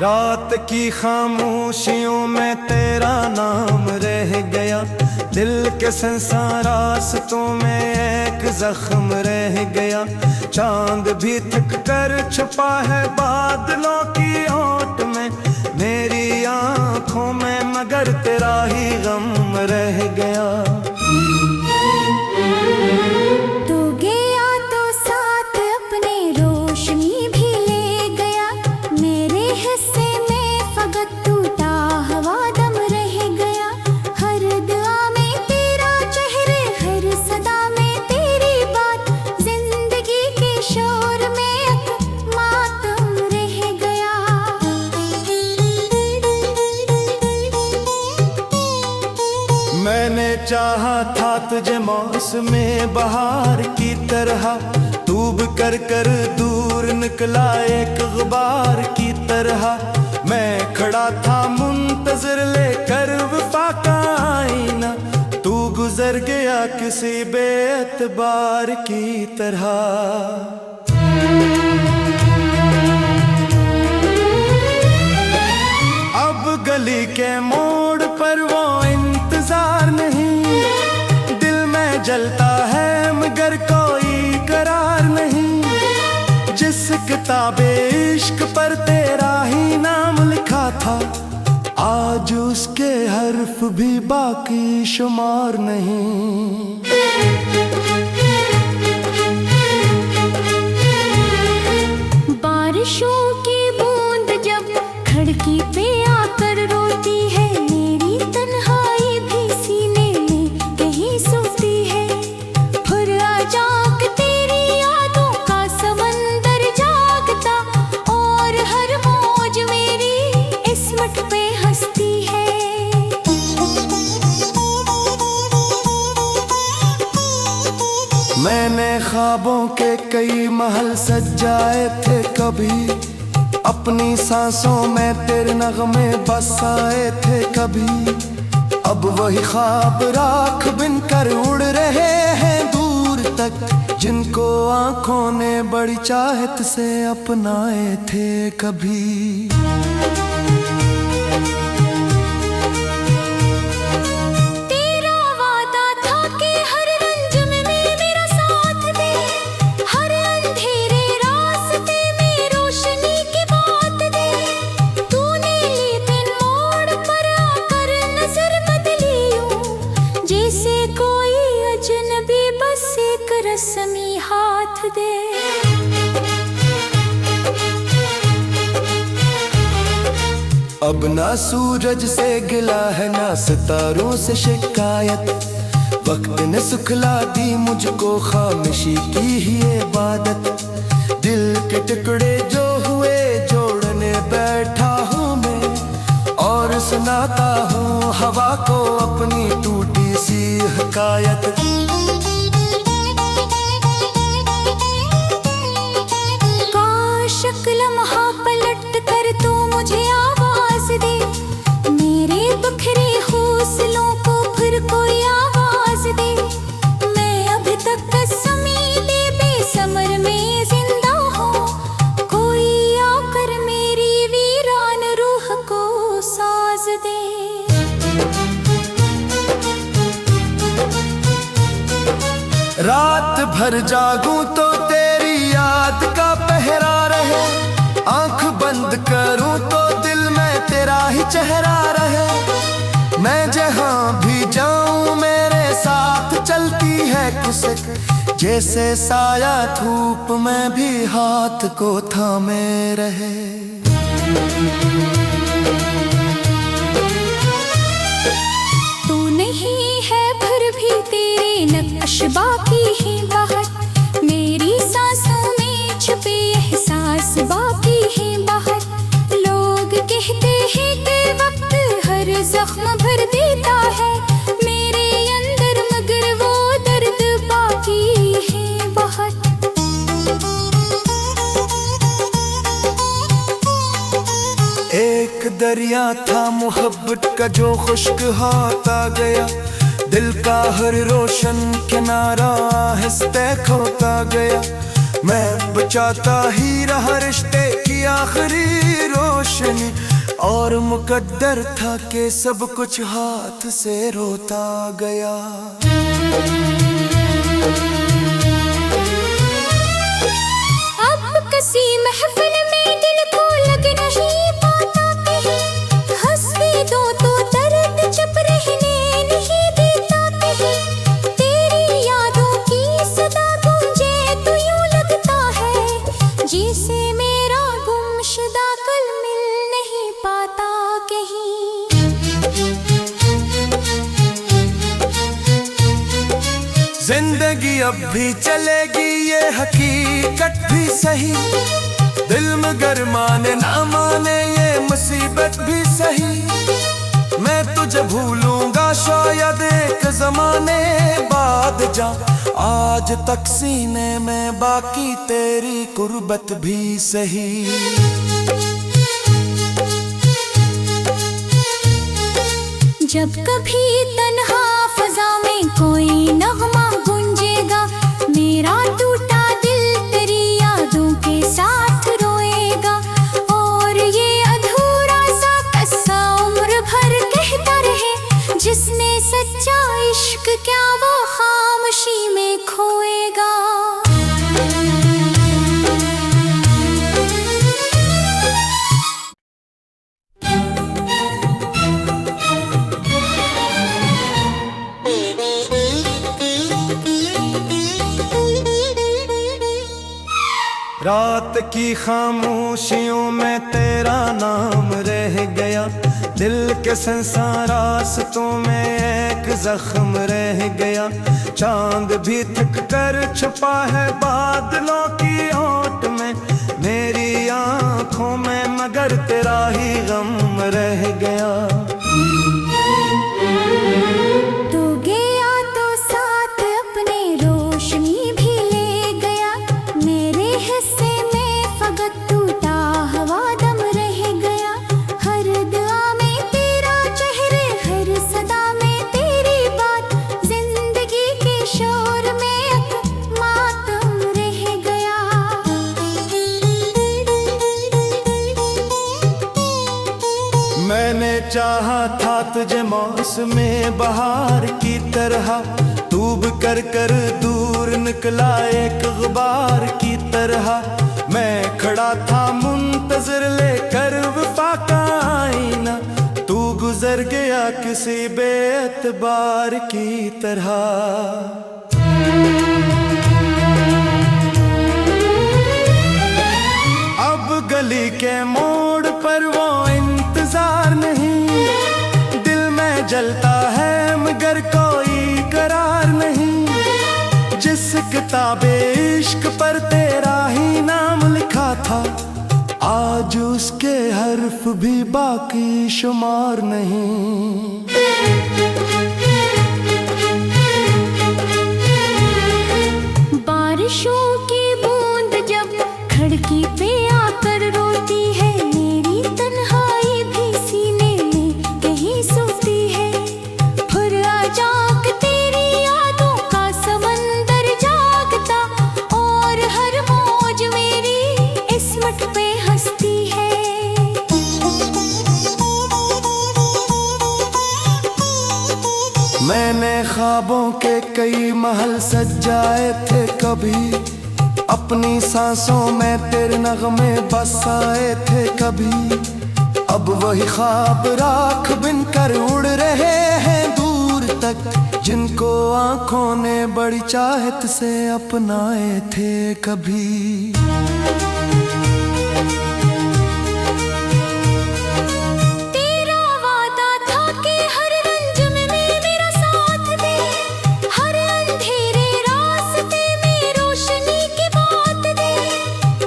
रात की खामोशियों में तेरा नाम रह गया, दिल के संसार रास्तों में एक जख्म रह गया। चांद भी थक कर छुपा है बादलों की ओट में, मेरी आंखों में मगर तेरा ही गम रह गया। मैंने चाहा था तुझे मौसमे बहार की तरह, डूब कर कर दूर निकला एक गुबार की तरह। मैं खड़ा था मुंतज़िर लेकर वफा का आईना, तू गुजर गया किसी बेएतबार की तरह। अब गली के मोड़ पर वो इंतजार नहीं, दिल में जलता है मगर कोई करार नहीं। जिस किताबे इश्क पर तेरा ही नाम लिखा था, आज उसके हर्फ भी बाकी शुमार नहीं। बारिशों की बूंद जब खिड़की पे आकर रोती है, मेरी तन्हाई भी सीने में कहीं सोती है। फिर आजाक तेरी यादों का समंदर जागता, और हर मौज मेरी इस्मत पे हंसती है। मैंने ख्वाबों के कई महल सजाए थे कभी, अपनी सांसों में तेरे नगमे बसाए थे कभी। अब वही ख्वाब राख बिन कर उड़ रहे हैं दूर तक, जिनको आंखों ने बड़ी चाहत से अपनाए थे कभी। रस्मी हाथ दे, अब ना सूरज से गिला है ना सितारों से शिकायत, वक्त ने सुखला दी मुझको खामोशी की ही इबादत। दिल के टुकड़े जो हुए जोड़ने बैठा हूँ मैं, और सुनाता हूँ हवा को अपनी टूटी सी हकायत। लम्हा पलट कर तू मुझे आवाज दे, मेरे बिखरे हौसलों को फिर कोई आवाज दे। मैं अभी तक कसमीले बेसमर में जिंदा हूँ, कोई आकर मेरी वीरान रूह को साज दे। रात भर जागूं तो तेरी याद का पहरा रहे, आंख बंद करूं तो दिल में तेरा ही चेहरा रहे। मैं जहां भी जाऊं मेरे साथ चलती है कुसक, जैसे साया धूप में भी हाथ को थामे रहे। तू नहीं है फिर भी तेरे नक्श बाकी ही बाहर, मेरी सांसों में छुपे एहसास बाकी ही बाहर। लोग कहते हैं कि वक्त हर जख्म भर देता है मेरे अंदर, मगर वो दर्द बाकी है बाहर। एक दरिया था मोहब्बत का जो खुश्क होता गया, दिल का हर रोशन किनारा आहिस्ते खोता गया। मैं बचाता ही रहा रिश्ते की आखिरी रोज रोशनी, और मुकद्दर था कि सब कुछ हाथ से रोता गया। अब किसी महफिल में दिल को लग नहीं पाता कहीं, हंस भी दो तो दर्द चुप रहने नहीं देता कहीं। तेरी यादों की सदा गूंजे तो यूं लगता है जैसे मेरा गुमशुदा कल मिल नहीं पाता कहीं। जिंदगी अब भी चलेगी ये हकीकत भी सही, दिल मगर माने ना माने ये मुसीबत भी सही। मैं तुझे भूलूंगा शायद एक ज़माने बाद जा, आज तक सीने में बाकी तेरी कुर्बत भी सही। जब कभी तन्हा फजा में कोई नगमा गूंजेगा, मेरा टूटा दिल तेरी यादों के साथ रोएगा। और ये अधूरा सा किस्सा उम्र भर कहता रहे, जिसने सच्चा इश्क क्या वो खामोशी में खोएगा। रात की खामोशियों में तेरा नाम रह गया, दिल के संसार रास्तों में एक जख्म रह गया। चांद भी थक कर छुपा है बादलों की ओट में, मेरी आंखों में मगर तेरा ही गम रह गया। तू गया तो साथ अपने रोशनी भी ले गया, मेरे हिस्से में फकत टूटा हवा दम रह गया। हर दुआ में तेरा चेहरे, हर सदा में तेरी बात, जिंदगी के शोर में मातम रह गया। मैंने चाहा था तुझे मौसमे बहार की तरह, डूब कर कर दूर निकला एक गुबार की तरह। मैं खड़ा था मुंतजर लेकर वफा का आईना, तू गुजर गया किसी बेएतबार की तरह। अब गली के मोड़ पर वो इंतजार नहीं, दिल में जलता है मगर कोई करार नहीं। जिस किताबे इश्क पर तेरा ही नाम लिखा था, आज उसके हर्फ भी बाकी शुमार नहीं। बारिशों की बूंद जब खिड़की पे आकर रोती है, मेरी तन्हाई भी सीने में कहीं सोती है। फिर अचानक तेरी यादों का समंदर जागता, और हर मौज मेरी इस्मत पे हंसती है। मैंने ख्वाबों के कई महल सजाए थे कभी, अपनी सांसों में तेरे नगमे बसाए थे कभी। अब वही ख्वाब राख बिन कर उड़ रहे हैं दूर तक, जिनको आंखों ने बड़ी चाहत से अपनाए थे कभी। तेरा वादा था कि हर रंज में मेरा साथ दे, हर अंधेरे रास्ते में रोशनी की बात दे।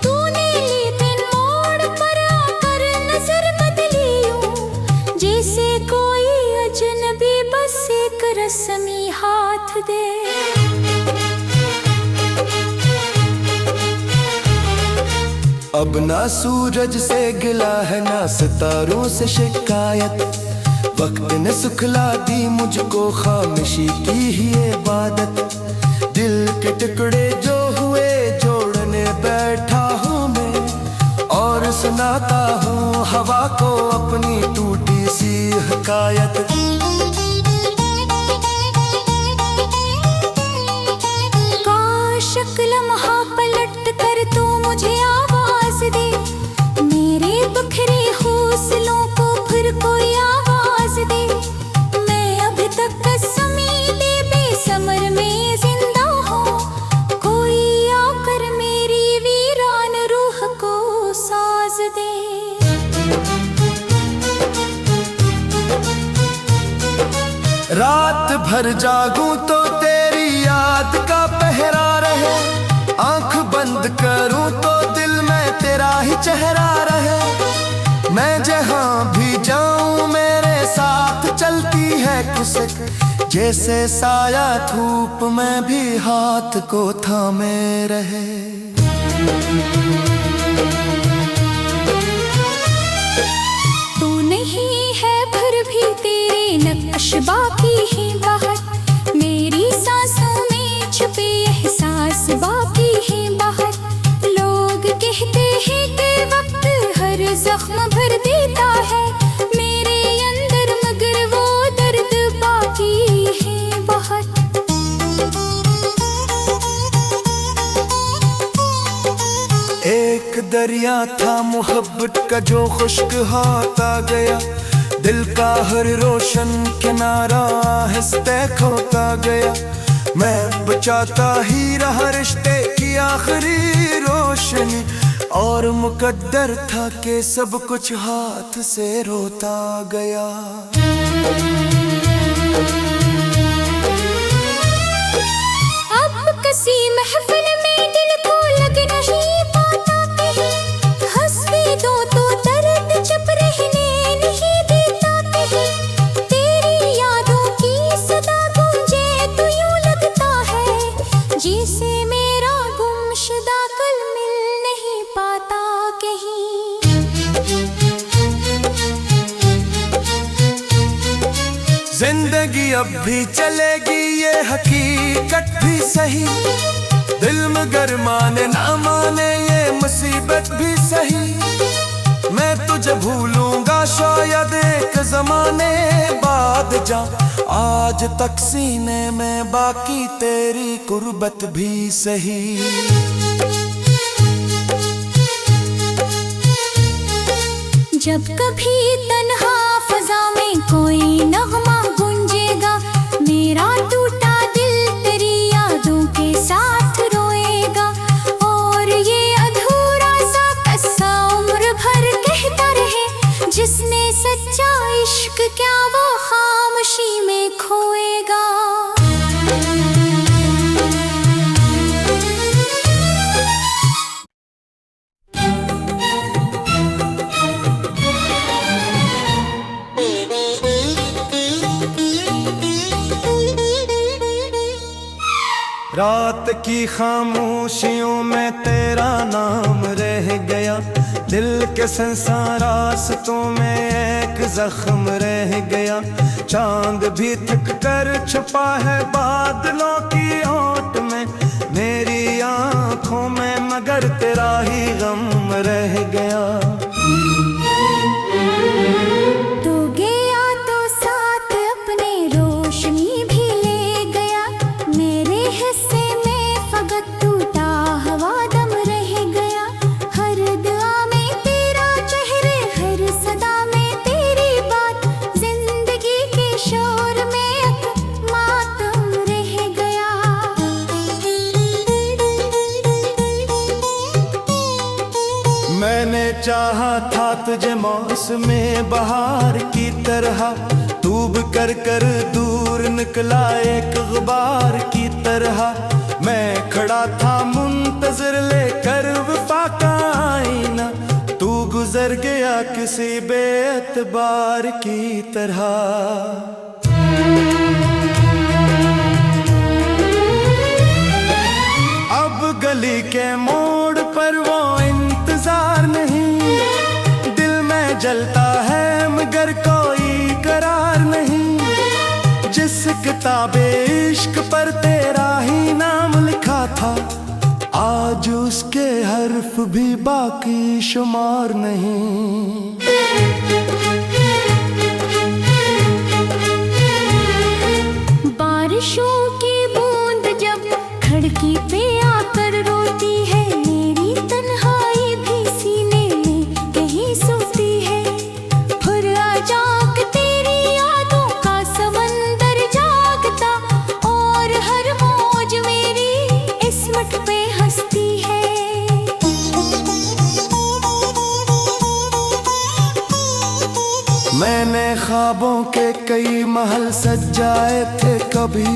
तूने लेकिन मोड़ पर आकर नजर बदली यूं, जैसे कोई अजनबी बस एक रस्मी हाथ दे। अब ना सूरज से गिला है ना सितारों से शिकायत, वक्त ने सुखला दी मुझको खामोशी की ही इबादत। दिल के टुकड़े जो हुए जोड़ने बैठा हूँ मैं, और और सुनाता हूँ हवा को अपनी टूटी सी हकायत। काश लम्हा पलट कर तू मुझे आवाज दे, मेरे बिखरे हौसलों को फिर कोई आवाज दे। मैं अभी तक कसमी दे बेसमर में जिंदा हूँ, कोई आकर मेरी वीरान रूह को साज दे। रात भर जागूं तो तेरी याद का पहरा रहे, आंख बंद करूं तो दिल में तेरा ही चेहरा रहे। मैं जहां भी जाऊं मेरे साथ चलती है खुशक, जैसे साया धूप में भी हाथ को थामे रहे। तू नहीं है फिर भी तेरे नक्श बाकी है बाहर, मेरी सांसों में छुपे एहसास बाकी है बाहर। लोग कहते हैं कि वक्त हर जख्म भर देता है मेरे अंदर, मगर वो दर्द बाकी है बाहर। एक दरिया था मोहब्बत का जो खुश्क होता गया, दिल का हर रोशन किनारा आहिस्ते खोता गया। मैं बचाता ही रहा रिश्ते की आखिरी रोशनी, और मुकद्दर था कि सब कुछ हाथ से रोता गया। अब किसी महफिल में दिल को लग नहीं पाता कहीं, हंस भी दो तो दर्द चुप रहने नहीं देता कहीं। तेरी यादों की सदा गूंजे तो यूं लगता है जैसे मेरा गुमशुदा कल मिल नहीं पाता कहीं। जिंदगी अब भी चलेगी ये हकीकत भी सही, दिल मगर माने ना माने ये मुसीबत भी सही। मैं तुझे भूलूंगा शायद एक जमाने बाद जा, आज तक सीने में बाकी तेरी कुर्बत भी सही। जब कभी तन्हा फजा में कोई नगमा गूंजेगा, मेरा टूटा दिल तेरी यादों के साथ रोएगा। और ये अधूरा सा किस्सा उम्र भर कहता रहे, जिसने सच्चा इश्क क्या वो खामोशी में खोएगा। रात की खामोशियों में तेरा नाम रह गया, दिल के संसार रास्तों में एक जख्म रह गया। चांद भी थक कर छुपा है बादलों की ओट में, मेरी आंखों में मगर तेरा ही गम रह गया। तू गया तो साथ अपने रोशनी भी ले गया, मेरे हिस्से में फकत टूटा हवा दम रह गया। हर दुआ में तेरा चेहरे, हर सदा में तेरी बात, जिंदगी के शोर में एक मातम रह गया। मैंने चाहा था तुझे मौसमे बहार की तरह, डूब कर कर दूर निकला एक गुबार की तरह। मैं खड़ा था मुंतजर लेकर वफा का आईना, तू गुजर गया किसी बेअतबार की तरह। अब गली के मोड़ पर वो इंतजार नहीं, दिल में जलता है मगर कोई करार नहीं। जिस किताबे इश्क पर तेरा ही नाम लिखा था, आज उसके हर्फ भी बाकी शुमार नहीं। बारिशों की बूंद जब खिड़की पे आकर रोती है, मेरी तन्हाई भी सीने में कहीं सोती है। फिर अचानक तेरी यादों का समंदर जागता, और हर मौज मेरी इस्मत पे हंसती है। मैंने ख्वाबों के कई महल सजाए थे कभी,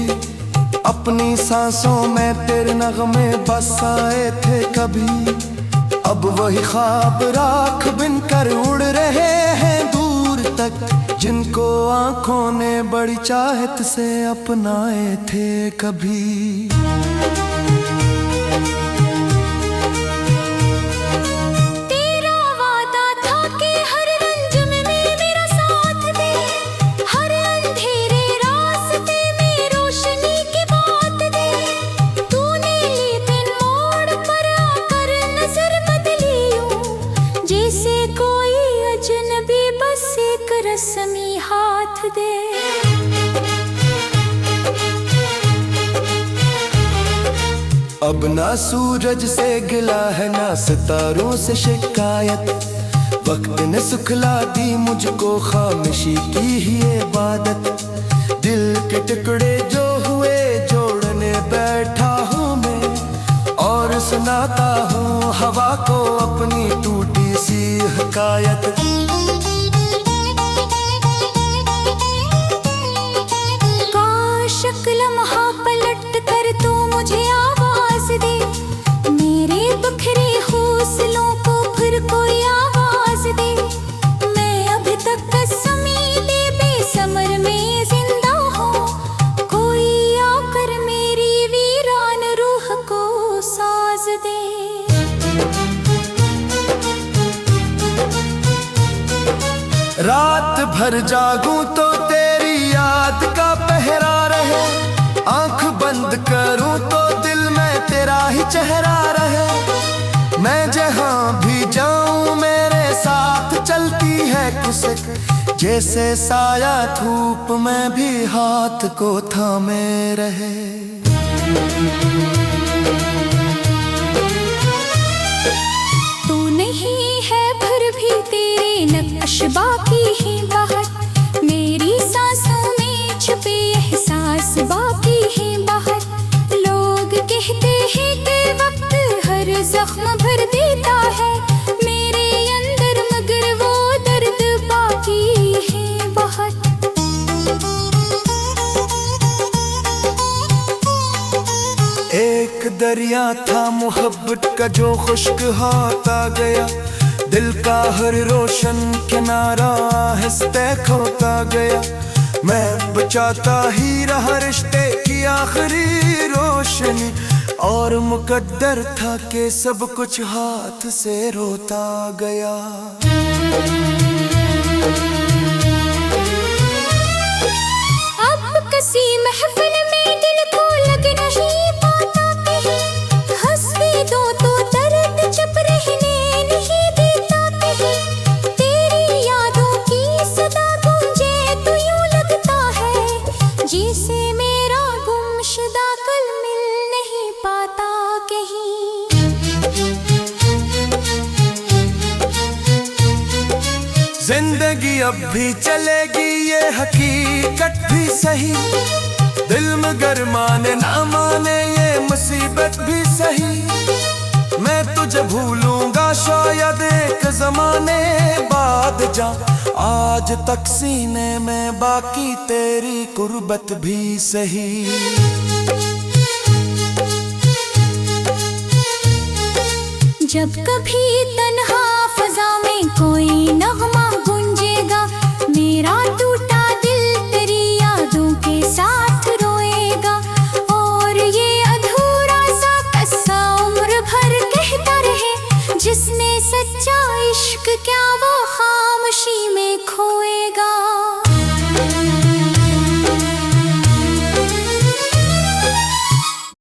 अपनी सांसों में तेरे नगमे बसाए थे कभी। अब वही ख्वाब राख बिन कर उड़ रहे हैं दूर तक, जिनको आंखों ने बड़ी चाहत से अपनाए थे कभी। रस्मी हाथ दे। अब ना सूरज से गिला है ना सितारों से शिकायत, वक्त ने सुखला दी मुझको खामोशी की ही इबादत। दिल के टुकड़े जो हुए जोड़ने बैठा हूँ मैं, और सुनाता हूँ हवा को अपनी टूटी सी हकायत। लम्हा पलट कर तू मुझे आवाज दे, मेरे बिखरे हौसलों को फिर कोई आवाज दे। मैं अभी तक कसमीले बेसमर में जिंदा हूँ, कोई आकर मेरी वीरान रूह को साज दे। रात भर जागूं तो तेरी याद का पहरा रहे, आंख बंद करूं तो दिल में तेरा ही चेहरा रहे। मैं जहां भी जाऊं मेरे साथ चलती है खुशक, जैसे साया धूप में भी हाथ को थामे रहे। तू नहीं है फिर भी तेरे नक्श बाकी है बाहर, मेरी सांसों में छुपे एहसास बाकी है बाहर। लोग कहते हैं कि वक्त हर जख्म भर देता है मेरे अंदर, मगर वो दर्द बाकी है बाहर। एक दरिया था मोहब्बत का जो खुश्क होता गया, दिल का हर रोशन किनारा आहिस्ते खोता गया। मैं बचाता ही रहा रिश्ते की आखिरी रोशनी, और मुकद्दर था कि सब कुछ हाथ से रोता गया। अब किसी महफिल में दिल को लग नहीं पाता कहीं, हंस भी दो तो दर्द चुप रहने नहीं देता कहीं। तेरी यादों की सदा गूंजे तो यूं लगता है, जिसे मेरा गुमशुदा कल मिल नहीं पाता कहीं। जिंदगी अब भी चलेगी ये हकीकत भी सही, दिल मगर माने ना माने ये मुसीबत भी सही। मैं तुझे भूलूंगा शायद एक जमाने बाद जा, आज तक सीने में बाकी तेरी कुर्बत भी सही। जब कभी तन्हा फजा में कोई नगमा गूंजेगा, मेरा